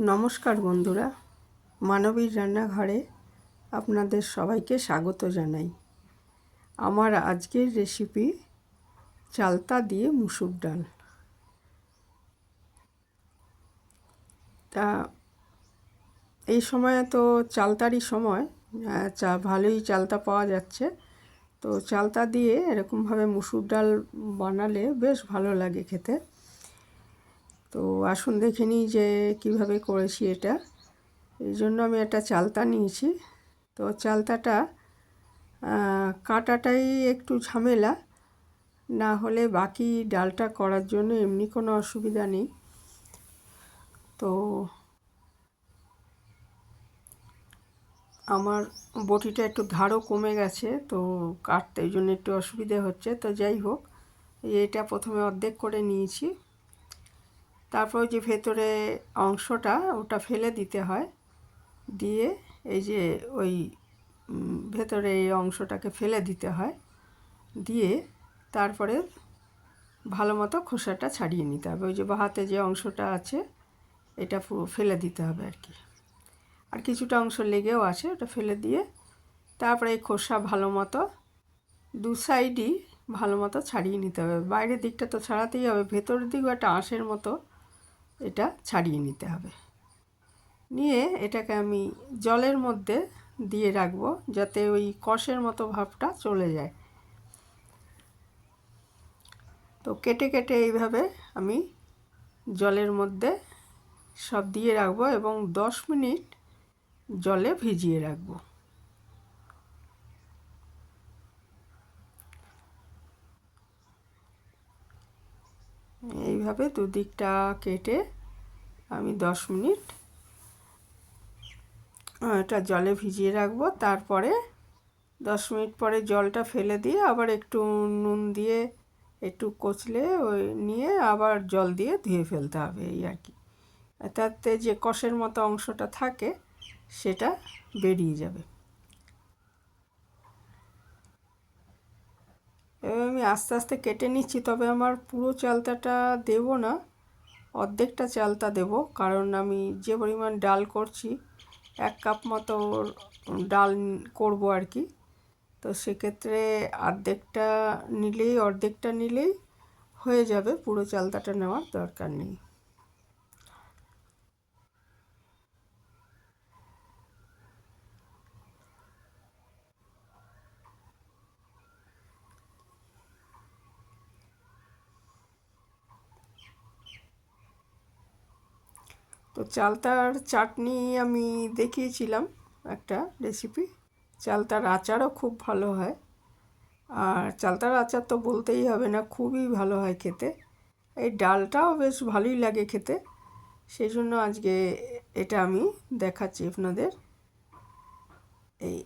নমস্কার বন্ধুরা, মানবীর রান্নাঘরে আপনাদের সবাইকে স্বাগত জানাই। আমার আজকের রেসিপি চালতা দিয়ে মুসুর ডাল। তা এই সময়ে তো চালতারই সময়, ভালোই চালতা পাওয়া যাচ্ছে। তো চালতা দিয়ে এরকমভাবে মুসুর ডাল বানালে বেশ ভালো লাগে খেতে। তো আসুন দেখে নিই যে কীভাবে করেছি এটা। এই জন্য আমি একটা চালতা নিয়েছি। তো চালতাটা কাটাটাই একটু ঝামেলা, না হলে বাকি ডালটা করার জন্য এমনি কোনো অসুবিধা নেই। তো আমার বটিটা একটু ধারও কমে গেছে, তো কাটতে এই জন্য একটু অসুবিধে হচ্ছে। তো যাই হোক, এটা প্রথমে অর্ধেক করে নিয়েছি। তারপর যে ভেতরে অংশটা ওটা ফেলে দিতে হয়, দিয়ে এই যে ওই ভেতরে এই অংশটাকে ফেলে দিতে হয়, দিয়ে তারপরে ভালো মতো খোসাটা ছাড়িয়ে নিতে হবে। ওই যে বাহাতে যে অংশটা আছে এটা পুরো ফেলে দিতে হবে আর কি। আর কিছুটা অংশ লেগেও আছে, ওটা ফেলে দিয়ে তারপরে এই খোসা ভালো মতো দু সাইডই ভালো মতো ছাড়িয়ে নিতে হবে। বাইরের দিকটা তো ছাড়াতেই হবে, ভেতরের দিকেও একটা আঁশের মতো এটা ছাড়িয়ে নিতে হবে। নিয়ে এটাকে আমি জলের মধ্যে দিয়ে রাখবো, যাতে ওই কষের মতো ভাবটা চলে যায়। তো কেটে কেটে এইভাবে আমি জলের মধ্যে সব দিয়ে রাখবো এবং 10 মিনিট জলে ভিজিয়ে রাখবো। এইভাবে দুদিকটা কেটে আমি 10 মিনিট এটা জলে ভিজিয়ে রাখবো। তারপরে 10 মিনিট পরে জলটা ফেলে দিয়ে আবার একটু নুন দিয়ে একটু কচলে ওই নিয়ে আবার জল দিয়ে ধুয়ে ফেলতে হবে, এই আর কি। তাতে যে কষের মতো অংশটা থাকে সেটা বেরিয়ে যাবে। এবার আমি আস্তে আস্তে কেটে নিচ্ছি, তবে আমার পুরো চালতাটা দেব না, অর্ধেকটা চালতা দেব, কারণ আমি যে পরিমাণ ডাল করছি 1 কাপ মতো ডাল করব আর কি। তো সেক্ষেত্রে অর্ধেকটা নিলেই হয়ে যাবে, পুরো চালতাটা নেওয়ার দরকার নেই। তো চালতার চাটনি আমি দেখিয়েছিলাম একটা রেসিপি। চালতার আচারও খুব ভালো হয়, আর চালতার আচার তো বলতেই হবে না, খুবই ভালো হয় খেতে। এই ডালটাও বেশ ভালোই লাগে খেতে, সেই জন্য আজকে এটা আমি দেখাচ্ছি আপনাদের। এই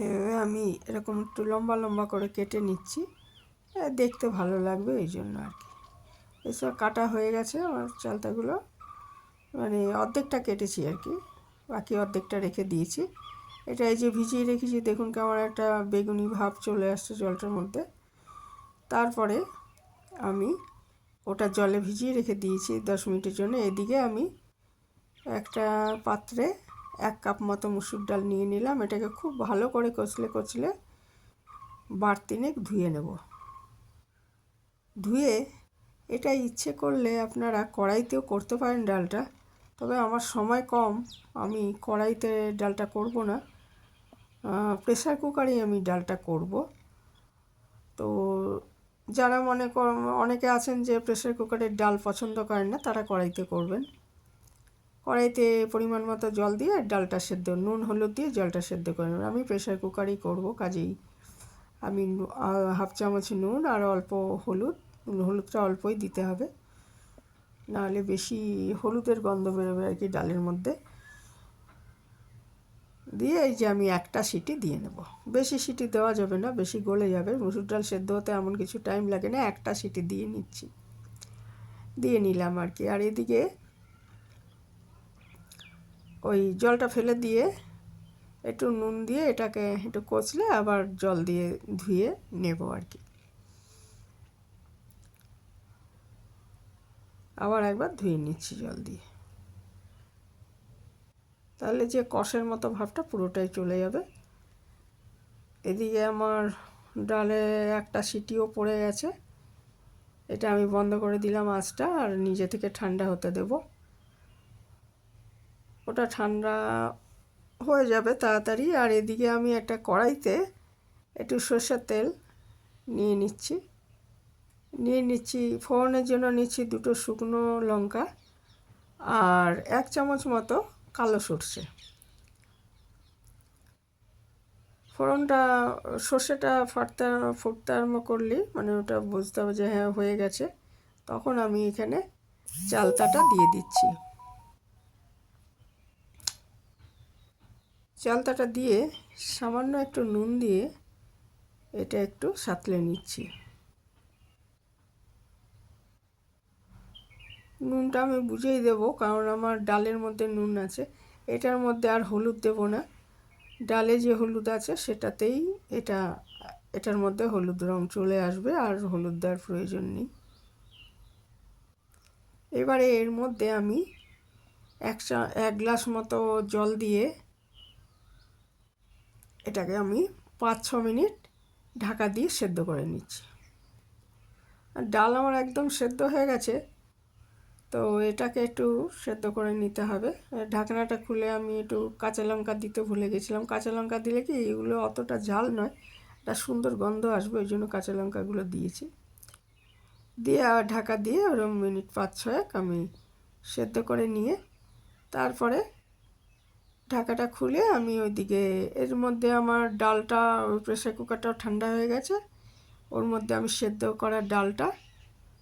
এভাবে আমি এরকম একটু লম্বা লম্বা করে কেটে নিচ্ছি, দেখতে ভালো লাগবে এই জন্য আর কি। এসব কাটা হয়ে গেছে আমার চালতাগুলো, মানে অর্ধেকটা কেটেছি আর কি, বাকি অর্ধেকটা রেখে দিয়েছি। এটা এই যে ভিজিয়ে রেখেছি, দেখুন কেমন একটা বেগুনি ভাব চলে আসছে জলটার মধ্যে। তারপরে আমি ওটা জলে ভিজিয়ে রেখে দিয়েছি 10 মিনিটের জন্য। এদিকে আমি একটা পাত্রে 1 কাপ মতো মুসুর ডাল নিয়ে নিলাম। এটাকে খুব ভালো করে কচলে বার 3 ধুয়ে নেব। ধুয়ে এটা ইচ্ছে করলে আপনারা কড়াইতেও করতে পারেন ডালটা, তবে আমার সময় কম, আমি কড়াইতে ডালটা করব না, প্রেসার কুকারেই আমি ডালটা করব। তো যারা অনেকে আছেন যে প্রেসার কুকারের ডাল পছন্দ করেন না, তারা কড়াইতে করবেন। কড়াইতে পরিমাণ মতো জল দিয়ে ডালটা সেদ্ধ, নুন হলুদ দিয়ে জলটা সেদ্ধ করে নেবেন। আমি প্রেসার কুকারেই করব, কাজেই আমি হাফ চামচ নুন আর অল্প হলুদটা অল্পই দিতে হবে, নাহলে বেশি হলুদের গন্ধ বেরোবে আর কি ডালের মধ্যে। দিয়ে এই যে আমি একটা সিটি দিয়ে নেব, বেশি সিটি দেওয়া যাবে না, বেশি গলে যাবে। মুসুর ডাল সেদ্ধ হতে এমন কিছু টাইম লাগে না, একটা সিটি দিয়ে নিলাম আর কি। আর এদিকে ওই জলটা ফেলে দিয়ে একটু নুন দিয়ে এটাকে একটু কচলে আবার জল দিয়ে ধুয়ে নেব আর কি। আবার একবার ধুয়ে নিচ্ছি জল দিয়ে, তাহলে যে কষের মতো ভাবটা পুরোটাই চলে যাবে। এদিকে আমার ডালে একটা সিটিও পড়ে গেছে, এটা আমি বন্ধ করে দিলাম আঁচটা আর নিজে থেকে ঠান্ডা হতে দেব। ওটা ঠান্ডা হয়ে যাবে তাড়াতাড়ি। আর এদিকে আমি একটা কড়াইতে একটু সর্ষের তেল নিয়ে নিচ্ছি ফোড়নের জন্য নিচ্ছি 2টো শুকনো লঙ্কা আর 1 চামচ মতো কালো সর্ষে। ফোড়নটা সর্ষেটা ফুটতে আরম্ভ করলেই মানে ওটা বুঝতে হবে যে হ্যাঁ হয়ে গেছে, তখন আমি এখানে চালতাটা দিয়ে দিচ্ছি। চালতাটা দিয়ে সামান্য একটু নুন দিয়ে এটা একটু সাঁতলে নিচ্ছি। নুনটা আমি বুঝেই দেবো, কারণ আমার ডালের মধ্যে নুন আছে। এটার মধ্যে আর হলুদ দেব না, ডালে যে হলুদ আছে সেটাতেই এটার মধ্যে হলুদ রং চলে আসবে, আর হলুদ দেওয়ার প্রয়োজন নেই। এবারে এর মধ্যে আমি 1 গ্লাস মতো জল দিয়ে এটাকে আমি 5-6 মিনিট ঢাকা দিয়ে সেদ্ধ করে নিচ্ছি। আর ডাল আমার একদম সেদ্ধ হয়ে গেছে, তো এটাকে একটু সেদ্ধ করে নিতে হবে। ঢাকনাটা খুলে আমি একটু কাঁচা লঙ্কা দিতে ভুলে গেছিলাম। কাঁচা লঙ্কা দিলে কি এগুলো অতটা ঝাল নয়, একটা সুন্দর গন্ধ আসবে, ওই জন্য কাঁচা লঙ্কাগুলো দিয়েছি। দিয়ে আর ঢাকা দিয়ে ওরকম মিনিট 5-6 আমি সেদ্ধ করে নিয়ে তারপরে ঢাকাটা খুলে আমি ওইদিকে এর মধ্যে আমার ডালটা, ওই প্রেসার কুকারটাও ঠান্ডা হয়ে গেছে, ওর মধ্যে আমি সেদ্ধ করা ডালটা,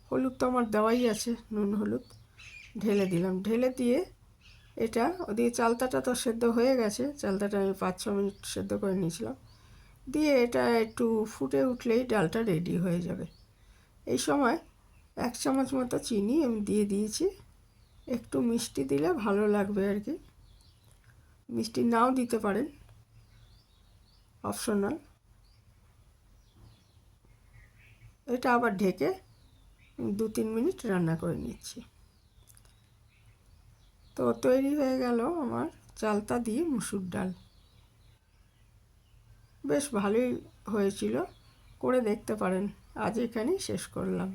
হলুদ তো আমার দেওয়াই আছে, নুন হলুদ ঢেলে দিলাম। ঢেলে দিয়ে এটা ওদিকে চালতাটা তো সেদ্ধ হয়ে গেছে, চালতাটা আমি 5-6 মিনিট সেদ্ধ করে নিয়েছিলাম, দিয়ে এটা একটু ফুটে উঠলেই ডালটা রেডি হয়ে যাবে। এই সময় 1 চামচ মতো চিনি আমি দিয়ে দিয়েছি। একটু মিষ্টি দিলে ভালো লাগবে আর কি, মিষ্টি নাও দিতে পারেন, অপশনাল। এটা আবার ঢেকে 2-3 মিনিট রান্না করে নিচ্ছি। তো তৈরি হয়ে গেল আমার চালতা দিয়ে মুসুর ডাল। বেশ ভালোই হয়েছিল, করে দেখতে পারেন। আজ এখানেই শেষ করলাম।